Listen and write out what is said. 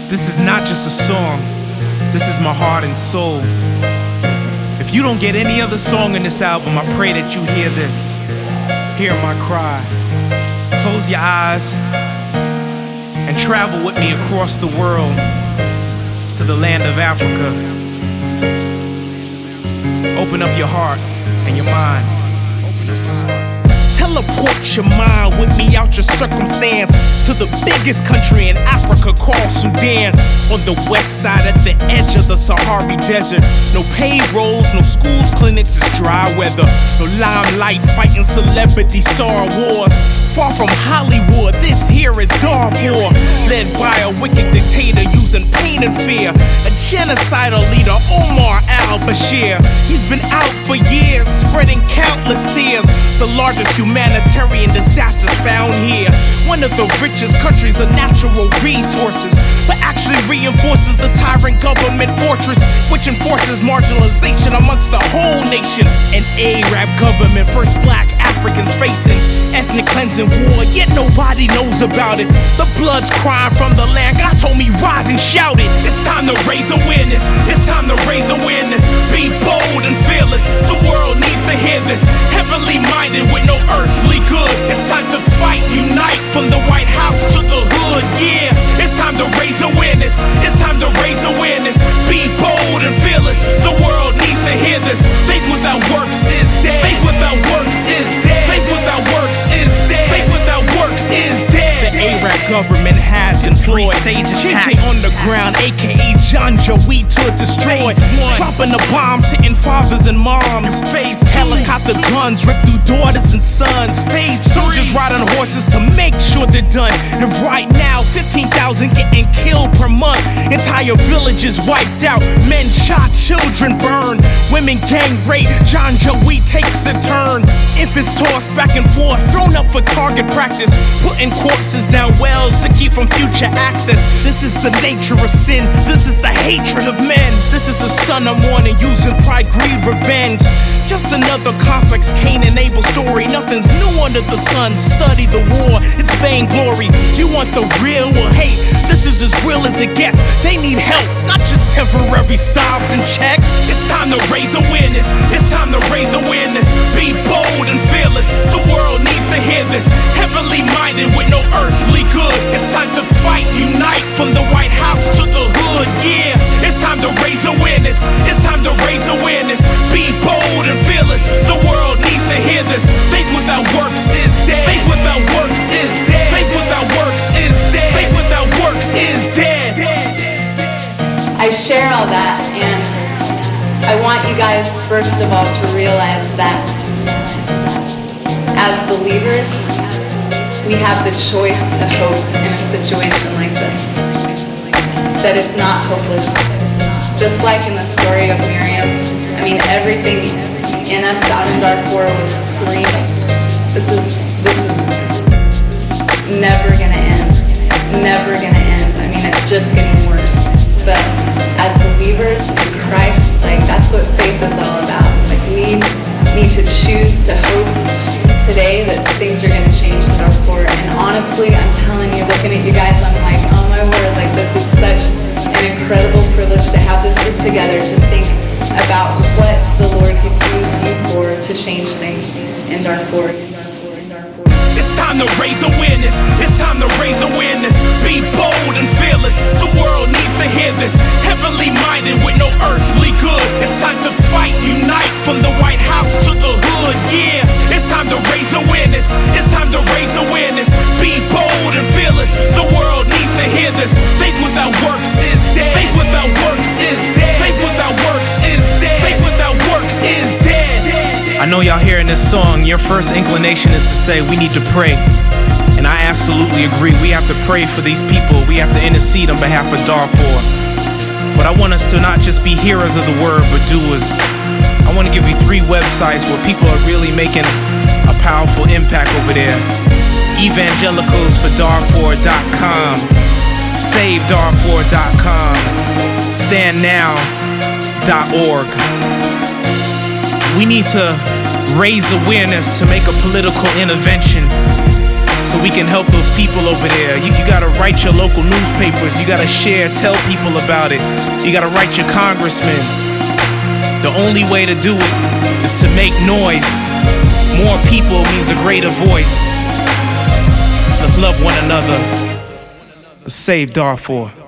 This is not just a song, this is my heart and soul. If you don't get any other song in this album, I pray that you hear this. Hear my cry. Close your eyes and travel with me across the world to the land of Africa. Open up your heart and your mind. Teleport your mind with me out your circumstance to the biggest country in Africa called Sudan. On the west side at the edge of the Sahara Desert. No paved roads, no schools, clinics, it's dry weather. No limelight fighting celebrity star wars. Far from Hollywood, this here is Darfur. Led by a wicked dictator using pain and fear. A genocidal leader, Omar al-Bashir. He's been out for years, spreading countless tears. The largest humanitarian disasters found here. One of the richest countries of natural resources, but actually reinforces the tyrant government fortress, which enforces marginalization amongst the whole nation. An Arab government, first black Africans facing ethnic cleansing war, yet nobody knows about it. The blood's crying from the land. God told me rise and shout it. It's time to raise awareness. It's time to raise awareness. Be bold and fearless. The world needs to hear this. Heavenly minded with no earthly good. It's time to fight, unite from the White House to the hood. Yeah, it's time to raise awareness. It's time to raise awareness. Be bold and fearless. The world needs to hear this. Faith without works is dead. Faith without works is dead. Faith without works is dead. Faith without works is dead. The Arab government has employed sages on the ground, aka John Joey to destroy. Dropping the bombs, hitting fathers and moms. Helicopter guns rip through daughters and sons. Soldiers ride on horses to make sure they're done. And right now, 15,000 getting killed per month. Entire villages wiped out. Men shot, children burned. Women gang raped. John Joey takes the turn. Infants tossed back and forth, thrown up for target practice. Putting corpses down wells to keep from future access. This is the nature of sin. This is the hatred of men. This is the son of morning using pride, greed, revenge. Just another complex Cain and Abel story. Nothing's new under the sun. Study the war, it's vainglory. You want the real? Well, hey, this is as real as it gets. They need help, not just temporary sobs and checks. It's time to raise awareness. It's time to raise awareness. Be bold and fearless. The world needs to hear this. Heavenly minded with no earthly good. It's time to fight, unite from the White House to the hood. Yeah, it's time to raise awareness. It's time to raise awareness. Be bold and fearless. The world needs to hear this. Faith without works is dead. Faith without works is dead. Faith without works is dead. Faith without works is dead. I share all that, and I want you guys, first of all, to realize that as believers, we have the choice to hope in a situation like this. That it's not hopeless. Just like in the story of Miriam, I mean, everything in us out in Darfur was screaming. This is never gonna end. Never gonna end. I mean, it's just getting worse. But as believers in Christ, like, that's what faith is all about. Like, we need to choose to hope today that things are gonna change in Darfur. And honestly, I'm telling you, looking at you guys, I'm like, oh my word, like, this is such an incredible privilege to have this group together, to think about what the Lord could use you for to change things in Darfur. It's time to raise awareness. It's time to raise awareness. Be bold and fearless. The world needs to hear this. Heavenly minded with no earthly good. It's time to fight, unite from the White House to the hood. Yeah, it's time to raise awareness. It's time to raise awareness. Be bold and fearless. The world needs to hear this. Faith without works is dead. Faith without works is dead. Faith without works is dead. Faith without works is dead. I know y'all hearing this song, your first inclination is to say we need to pray. And I absolutely agree. We have to pray for these people. We have to intercede on behalf of Darfur. But I want us to not just be hearers of the word, but doers. I want to give you 3 websites where people are really making a powerful impact over there. evangelicalsfordarfur.com, savedarfur.com, standnow.org. We need to raise awareness to make a political intervention so we can help those people over there. You gotta write your local newspapers. You gotta share, tell people about it. You gotta write your congressman. The only way to do it is to make noise. More people means a greater voice. Let's love one another. Let's save Darfur.